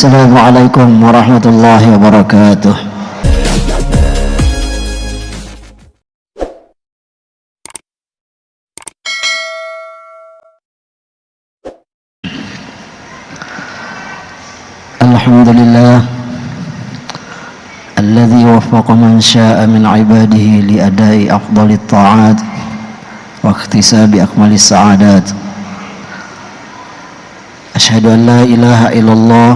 Assalamualaikum warahmatullahi wabarakatuh. Alhamdulillah alladzi waffaqa man syaa'a min 'ibadihi li adai afdalit ta'at wa ikhtisabi akmalis sa'adat. Asyhadu an la ilaha illallah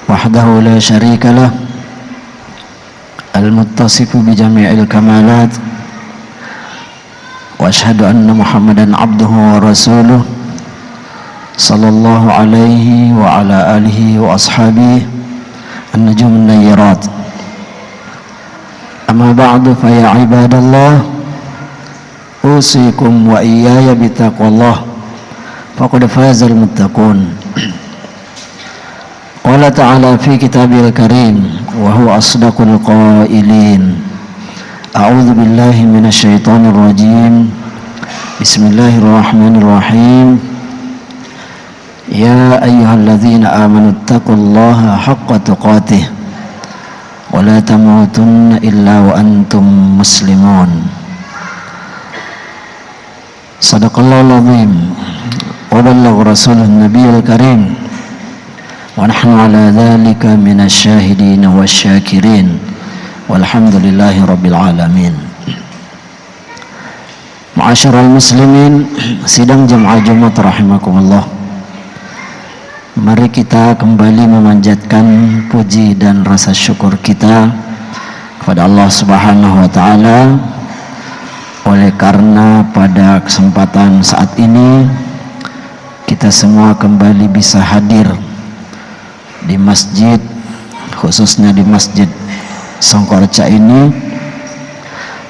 wahdahu la syarika lah al-muttasifu bi jami'il kamalat wa asyhadu anna Muhammadan abduhu wa rasuluh sallallahu alaihi wa ala alihi wa ashabihi an-nujumun nayyirat. Amma ba'du fa ya ibadallah usikum wa iyaya bitaqwallah faqad fazal muttaqun. Qala ta'ala fi kitabil karim wa huwa asdaqul qailin. A'udzu billahi minasy syaithanir rajim. Bismillahirrahmanirrahim. Ya ayyuhalladzina amanu taqullaha haqqa tuqatih wa la tamutunna illa wa antum muslimun. Sadaqallahul azim. وبلغ رسوله النبي الكريم ونحن على ذلك من الشاهدين والشاكرين والحمد لله رب العالمين. Ma'asyiral muslimin, sidang jamaah Jumat rahimakumullah. Mari kita kembali memanjatkan puji dan rasa syukur kita kepada Allah Subhanahu wa taala oleh karena pada kesempatan saat ini kita semua kembali bisa hadir di masjid, khususnya di Masjid Songkorca ini,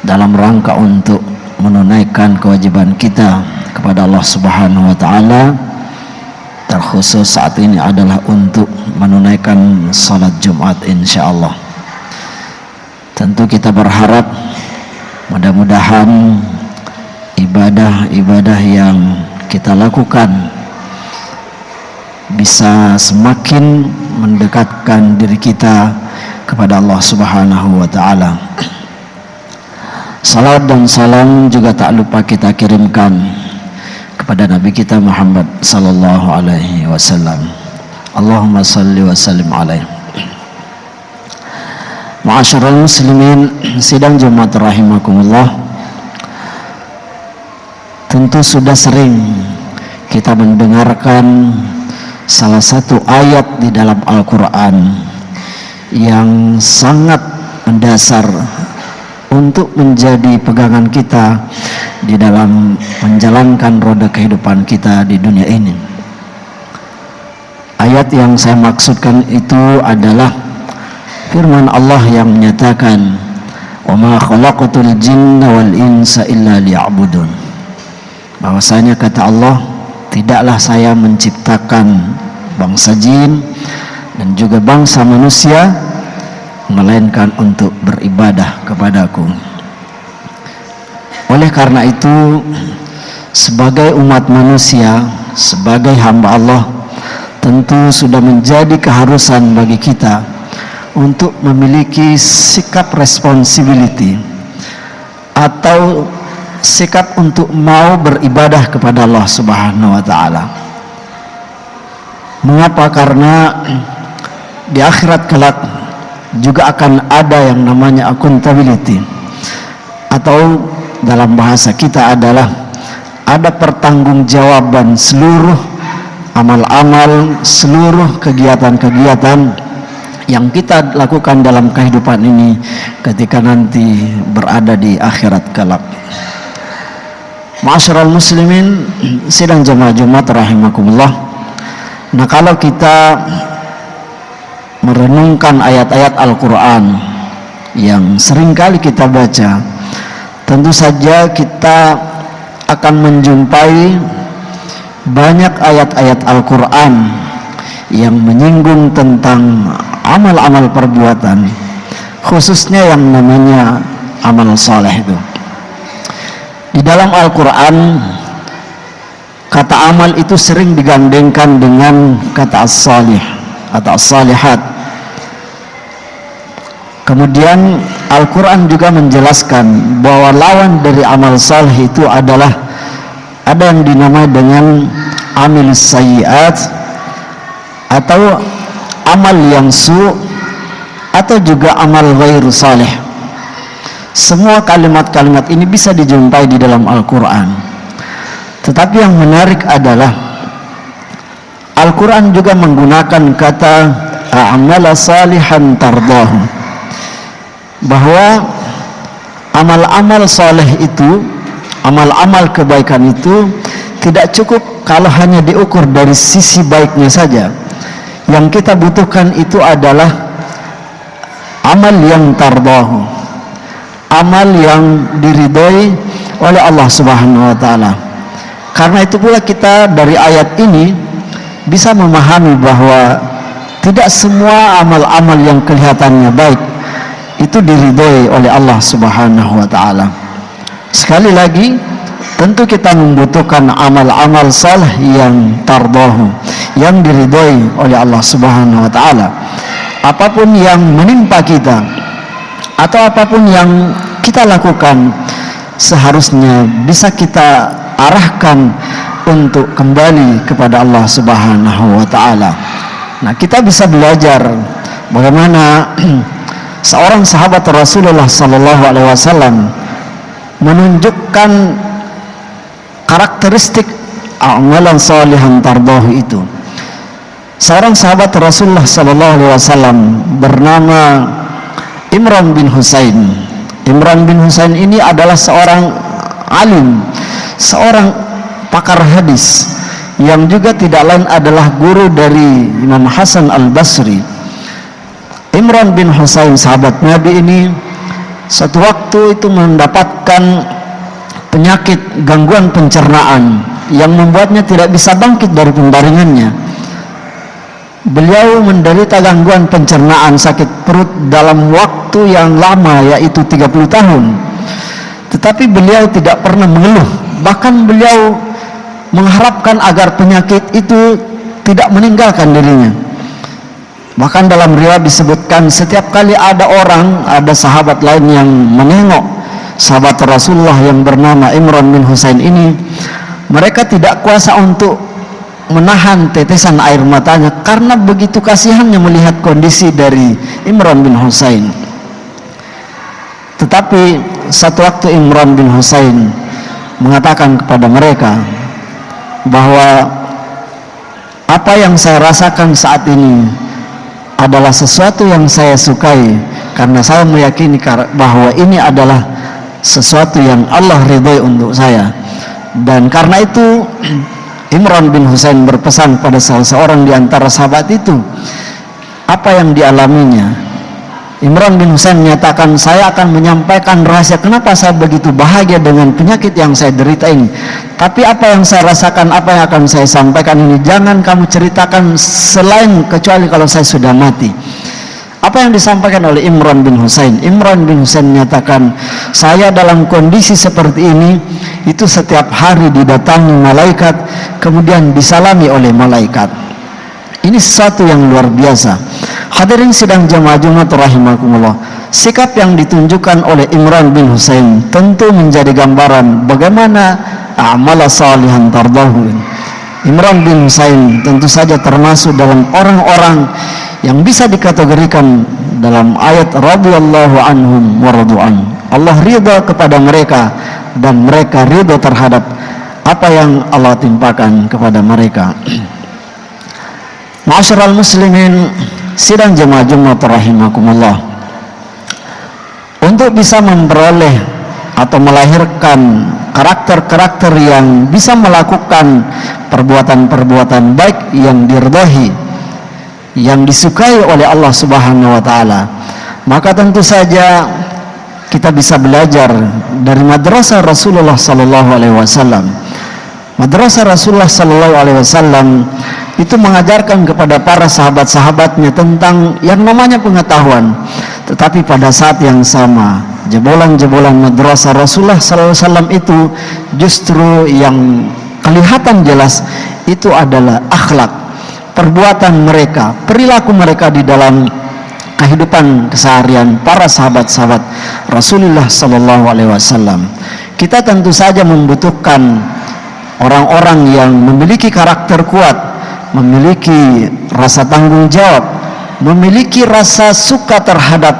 dalam rangka untuk menunaikan kewajiban kita kepada Allah Subhanahu wa taala. Terkhusus saat ini adalah untuk menunaikan salat Jumat insyaallah. Tentu kita berharap mudah-mudahan ibadah-ibadah yang kita lakukan bisa semakin mendekatkan diri kita kepada Allah Subhanahu wa taala. Salat dan salam juga tak lupa kita kirimkan kepada Nabi kita Muhammad sallallahu alaihi wasallam. Allahumma salli wa sallim alaihi. Ma'asyiral muslimin, sidang Jumat rahimakumullah. Tentu sudah sering kita mendengarkan salah satu ayat di dalam Al-Quran yang sangat mendasar untuk menjadi pegangan kita di dalam menjalankan roda kehidupan kita di dunia ini. Ayat yang saya maksudkan itu adalah firman Allah yang menyatakan, "Wa ma khalaqatul jinna wal insa illa liya'budun." Bahwasanya kata Allah, tidaklah saya menciptakan bangsa jin dan juga bangsa manusia melainkan untuk beribadah kepadaku. Oleh karena itu, sebagai umat manusia, sebagai hamba Allah, tentu sudah menjadi keharusan bagi kita untuk memiliki sikap responsibility atau sikap untuk mau beribadah kepada Allah Subhanahu wa taala. Mengapa? Karena di akhirat kelak juga akan ada yang namanya accountability, atau dalam bahasa kita adalah ada pertanggungjawaban seluruh amal-amal, seluruh kegiatan-kegiatan yang kita lakukan dalam kehidupan ini ketika nanti berada di akhirat kelak. Ma'asyiral muslimin, sidang jamaah Jumat rahimakumullah. Nah, kalau kita merenungkan ayat-ayat Al-Quran yang seringkali kita baca, tentu saja kita akan menjumpai banyak ayat-ayat Al-Quran yang menyinggung tentang amal-amal perbuatan, khususnya yang namanya amal saleh itu. Di dalam Al-Quran, kata amal itu sering digandengkan dengan kata as-salih. atau as-salihat. Kemudian Al-Quran juga menjelaskan bahwa lawan dari amal saleh itu adalah ada yang dinamai dengan amilus sayyiat atau amal yang su' atau juga amal ghairu salih. Semua kalimat-kalimat ini bisa dijumpai di dalam Al-Quran. Tetapi yang menarik adalah Al-Quran juga menggunakan kata a'mala salihan tardahu, bahwa amal-amal saleh itu, amal-amal kebaikan itu tidak cukup kalau hanya diukur dari sisi baiknya saja. Yang kita butuhkan itu adalah amal yang tardahu, amal yang diridhoi oleh Allah Subhanahu wa taala. Karena itu pula kita dari ayat ini bisa memahami bahwa tidak semua amal-amal yang kelihatannya baik itu diridhoi oleh Allah Subhanahu wa taala. Sekali lagi, tentu kita membutuhkan amal-amal saleh yang tardahu, yang diridhoi oleh Allah Subhanahu wa taala. Apapun yang menimpa kita atau apapun yang kita lakukan, seharusnya bisa kita arahkan untuk kembali kepada Allah Subhanahu wa taala. Nah, kita bisa belajar bagaimana seorang sahabat Rasulullah sallallahu alaihi wasallam menunjukkan karakteristik amalan salihan tardahu itu. Seorang sahabat Rasulullah sallallahu alaihi wasallam bernama Imran bin Husain. Imran bin Husain ini adalah seorang alim, seorang pakar hadis yang juga tidak lain adalah guru dari Imam Hasan al-Basri. Imran bin Husain, sahabat Nabi ini, suatu waktu itu mendapatkan penyakit gangguan pencernaan yang membuatnya tidak bisa bangkit dari pembaringannya. Beliau menderita gangguan pencernaan, sakit perut dalam waktu yang lama, yaitu 30 tahun. Tetapi beliau tidak pernah mengeluh. Bahkan beliau mengharapkan agar penyakit itu tidak meninggalkan dirinya. Bahkan dalam riwayat disebutkan setiap kali ada sahabat lain yang menengok sahabat Rasulullah yang bernama Imran bin Husain ini, mereka tidak kuasa untuk menahan tetesan air matanya karena begitu kasihannya melihat kondisi dari Imran bin Husain. Tetapi satu waktu Imran bin Husain mengatakan kepada mereka bahwa apa yang saya rasakan saat ini adalah sesuatu yang saya sukai, karena saya meyakini bahwa ini adalah sesuatu yang Allah ridhoi untuk saya. Dan karena itu Imran bin Husain berpesan pada salah seorang di antara sahabat itu apa yang dialaminya. Imran bin Husain menyatakan, saya akan menyampaikan rahasia kenapa saya begitu bahagia dengan penyakit yang saya derita ini. Tapi apa yang saya rasakan, apa yang akan saya sampaikan ini, jangan kamu ceritakan selain kecuali kalau saya sudah mati. Apa yang disampaikan oleh Imran bin Husain? Imran bin Husain menyatakan, saya dalam kondisi seperti ini, itu setiap hari didatangi malaikat, kemudian disalami oleh malaikat. Ini sesuatu yang luar biasa. Hadirin sidang jamaah Jumat rahimakumullah, sikap yang ditunjukkan oleh Imran bin Husain tentu menjadi gambaran bagaimana amal salihan tardahu. Imran bin Husain tentu saja termasuk dalam orang-orang yang bisa dikategorikan dalam ayat radhiyallahu anhum wa radu'an. Allah ridha kepada mereka dan mereka ridha terhadap apa yang Allah timpakan kepada mereka. Ma'asyiral muslimin, sidang jemaah Jumat rahimakumullah, untuk bisa memperoleh atau melahirkan karakter-karakter yang bisa melakukan perbuatan-perbuatan baik yang diridhai, yang disukai oleh Allah Subhanahu wa taala, maka tentu saja kita bisa belajar dari madrasah Rasulullah sallallahu alaihi wasallam. Madrasah Rasulullah sallallahu alaihi wasallam itu mengajarkan kepada para sahabat-sahabatnya tentang yang namanya pengetahuan. Tetapi pada saat yang sama, jebolan-jebolan madrasah Rasulullah sallallahu alaihi wasallam itu justru yang kelihatan jelas itu adalah akhlak. perbuatan mereka, perilaku mereka di dalam kehidupan keseharian para sahabat-sahabat Rasulullah sallallahu alaihi wasallam. Kita tentu saja membutuhkan orang-orang yang memiliki karakter kuat, memiliki rasa tanggung jawab, memiliki rasa suka terhadap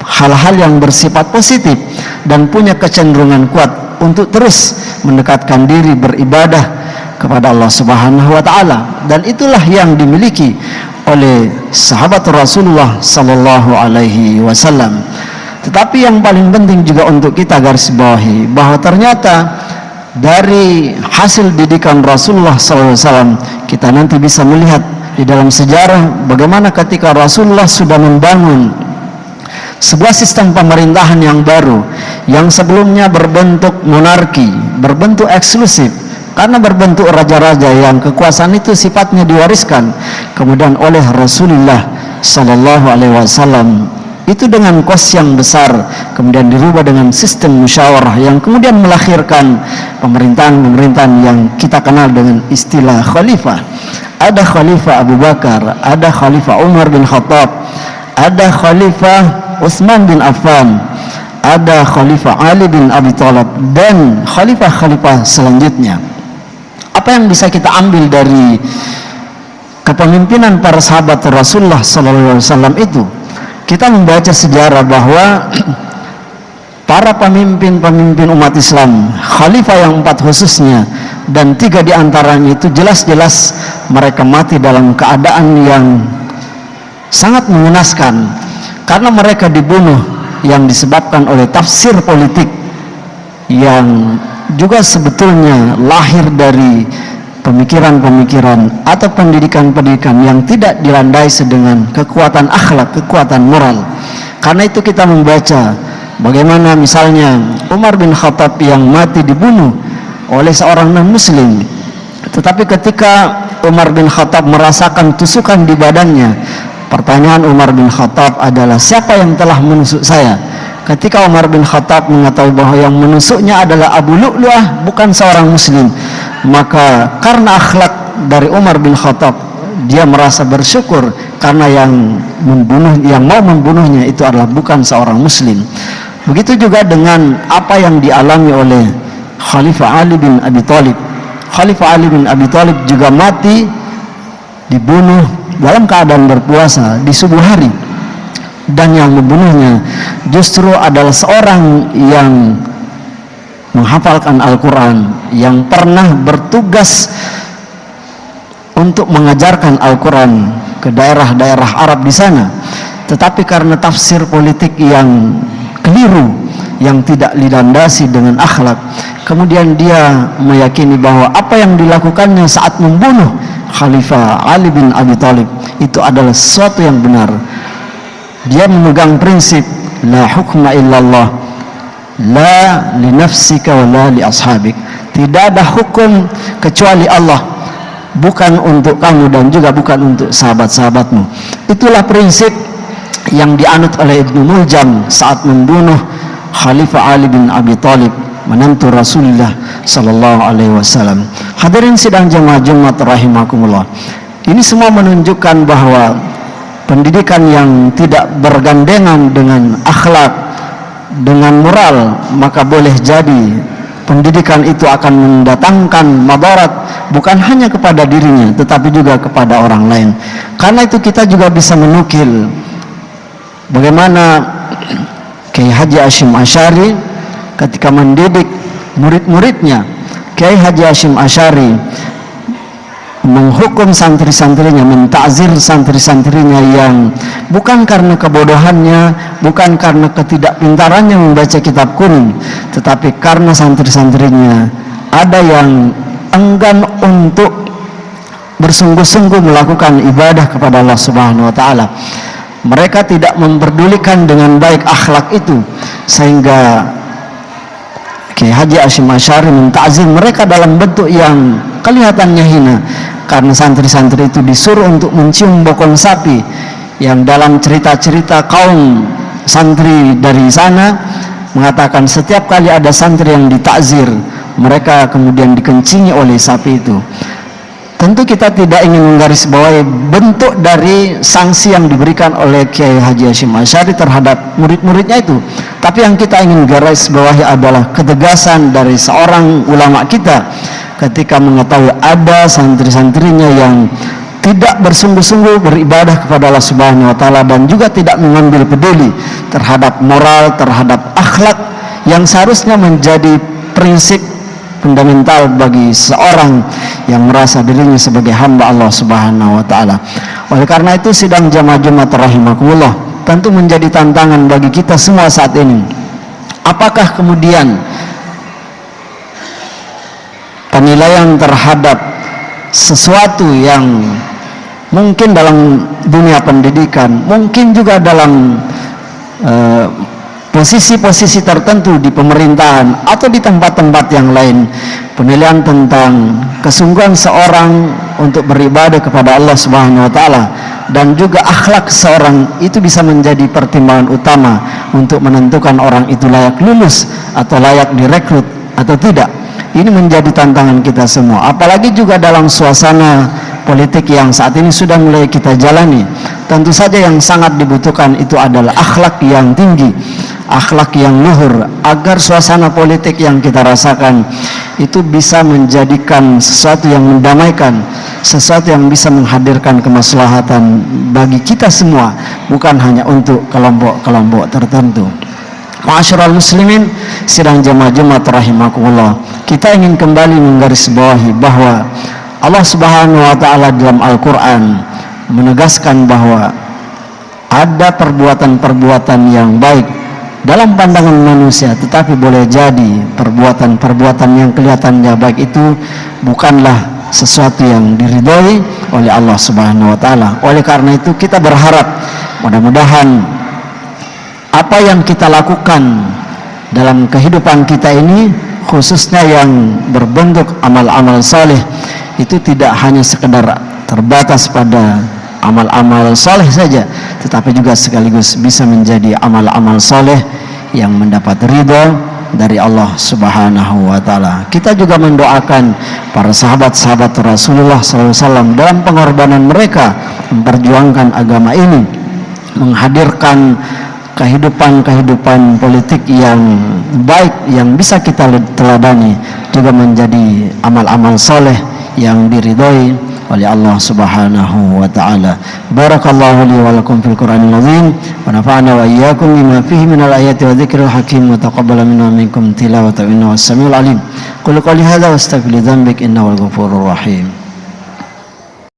hal-hal yang bersifat positif, dan punya kecenderungan kuat untuk terus mendekatkan diri beribadah kepada Allah Subhanahu wa taala. Dan itulah yang dimiliki oleh sahabat Rasulullah sallallahu alaihi wasallam. Tetapi yang paling penting juga untuk kita garis bawahi bahwa ternyata dari hasil didikan Rasulullah sallallahu alaihi wasallam kita nanti bisa melihat di dalam sejarah bagaimana ketika Rasulullah sudah membangun sebuah sistem pemerintahan yang baru, yang sebelumnya berbentuk monarki, berbentuk eksklusif, karena berbentuk raja-raja yang kekuasaan itu sifatnya diwariskan kemudian oleh Rasulullah sallallahu alaihi wasallam. Itu dengan kos yang besar kemudian dirubah dengan sistem musyawarah yang kemudian melahirkan pemerintahan-pemerintahan yang kita kenal dengan istilah khalifah. Ada khalifah Abu Bakar, ada khalifah Umar bin Khattab, ada khalifah Utsman bin Affan, ada khalifah Ali bin Abi Thalib, dan khalifah-khalifah selanjutnya. Apa yang bisa kita ambil dari kepemimpinan para sahabat Rasulullah sallallahu alaihi wasallam itu? Kita membaca sejarah bahwa para pemimpin-pemimpin umat Islam, khalifah yang 4 khususnya, dan 3 diantaranya itu jelas-jelas mereka mati dalam keadaan yang sangat mengenaskan, karena mereka dibunuh yang disebabkan oleh tafsir politik yang juga sebetulnya lahir dari pemikiran-pemikiran atau pendidikan-pendidikan yang tidak dilandasi dengan kekuatan akhlak, kekuatan moral. Karena itu kita membaca bagaimana misalnya Umar bin Khattab yang mati dibunuh oleh seorang non-muslim, tetapi ketika Umar bin Khattab merasakan tusukan di badannya, pertanyaan Umar bin Khattab adalah, siapa yang telah menusuk saya? Ketika Umar bin Khattab mengetahui bahwa yang menusuknya adalah Abu Lu'lu'ah, bukan seorang muslim, maka karena akhlak dari Umar bin Khattab, dia merasa bersyukur karena yang mau membunuhnya itu adalah bukan seorang muslim. Begitu juga dengan apa yang dialami oleh Khalifah Ali bin Abi Thalib. Khalifah Ali bin Abi Thalib juga mati dibunuh dalam keadaan berpuasa di subuh hari, dan yang membunuhnya justru adalah seorang yang menghafalkan Al-Quran, yang pernah bertugas untuk mengajarkan Al-Quran ke daerah-daerah Arab di sana, tetapi karena tafsir politik yang keliru, yang tidak dilandasi dengan akhlak, kemudian dia meyakini bahwa apa yang dilakukannya saat membunuh Khalifah Ali bin Abi Thalib itu adalah sesuatu yang benar. Dia memegang prinsip la hukma illallah, la li nafsika wa la li ashabik. Tidak ada hukum kecuali Allah, bukan untuk kamu dan juga bukan untuk sahabat-sahabatmu. Itulah prinsip yang dianut oleh Ibnu Muljam saat membunuh Khalifah Ali bin Abi Thalib, menantu Rasulullah sallallahu alaihi wasallam. Hadirin sidang jemaah Jumat rahimakumullah. Ini semua menunjukkan bahwa pendidikan yang tidak bergandengan dengan akhlak, dengan moral, maka boleh jadi pendidikan itu akan mendatangkan madarat bukan hanya kepada dirinya tetapi juga kepada orang lain. Karena itu kita juga bisa menukil bagaimana Kiai Haji Hashim Asy'ari ketika mendidik murid-muridnya. Kiai Haji Hashim Asy'ari menghukum santri-santrinya, mentakzir santri-santrinya yang bukan karena kebodohannya, bukan karena ketidakpintarannya membaca kitab kuning, tetapi karena santri-santrinya ada yang enggan untuk bersungguh-sungguh melakukan ibadah kepada Allah Subhanahu wa taala. Mereka tidak memperdulikan dengan baik akhlak itu, sehingga Kiai Haji Hashim Asy'ari mentakzir mereka dalam bentuk yang kelihatannya hina, karena santri-santri itu disuruh untuk mencium bokong sapi, yang dalam cerita-cerita kaum santri dari sana mengatakan setiap kali ada santri yang ditakzir, mereka kemudian dikencingi oleh sapi itu. Tentu kita tidak ingin menggarisbawahi bentuk dari sanksi yang diberikan oleh Kiai Haji Hashim Asy'ari terhadap murid-muridnya itu. Tapi yang kita ingin garisbawahi adalah ketegasan dari seorang ulama kita ketika mengetahui ada santri-santrinya yang tidak bersungguh-sungguh beribadah kepada Allah Subhanahu wa taala dan juga tidak mengambil peduli terhadap moral, terhadap akhlak yang seharusnya menjadi prinsip fundamental bagi seorang yang merasa dirinya sebagai hamba Allah Subhanahu wa taala. Oleh karena itu, sidang jamaah Jumat rahimakumullah tentu menjadi tantangan bagi kita semua saat ini. Apakah kemudian penilaian terhadap sesuatu yang mungkin dalam dunia pendidikan, mungkin juga dalam posisi-posisi tertentu di pemerintahan atau di tempat-tempat yang lain, penilaian tentang kesungguhan seorang untuk beribadah kepada Allah Subhanahu wa taala dan juga akhlak seorang itu bisa menjadi pertimbangan utama untuk menentukan orang itu layak lulus atau layak direkrut atau tidak. Ini menjadi tantangan kita semua, apalagi juga dalam suasana politik yang saat ini sudah mulai kita jalani. Tentu saja yang sangat dibutuhkan itu adalah akhlak yang tinggi, akhlak yang luhur, agar suasana politik yang kita rasakan itu bisa menjadikan sesuatu yang mendamaikan, sesuatu yang bisa menghadirkan kemaslahatan bagi kita semua, bukan hanya untuk kelompok-kelompok tertentu. Ma'asyiral muslimin, sidang jamaah Jumat rahimakumullah, kita ingin kembali menggarisbawahi bahwa Allah Subhanahu wa taala dalam Al-Qur'an menegaskan bahwa ada perbuatan-perbuatan yang baik dalam pandangan manusia, tetapi boleh jadi perbuatan-perbuatan yang kelihatannya baik itu bukanlah sesuatu yang diridhoi oleh Allah Subhanahu wa taala. Oleh karena itu, kita berharap mudah-mudahan apa yang kita lakukan dalam kehidupan kita ini, khususnya yang berbentuk amal-amal saleh, itu tidak hanya sekedar terbatas pada amal-amal saleh saja, tetapi juga sekaligus bisa menjadi amal-amal saleh yang mendapat ridha dari Allah Subhanahu wa taala. Kita juga mendoakan para sahabat-sahabat Rasulullah SAW dalam pengorbanan mereka memperjuangkan agama ini, menghadirkan kehidupan politik yang baik yang bisa kita teladani, juga menjadi amal-amal soleh yang diridhoi oleh Allah Subhanahu wa taala. Barakallahu li wa lakum fil Qur'anil azim wa nafa'ana wa iyyakum bima fihi minal ayati wa dzikril hakim wa taqabbala minna minkum tilawatan innahu was-sami'ul alim. Qul qali hadza wastaghfir li dzambik innahu al-ghafurur rahim.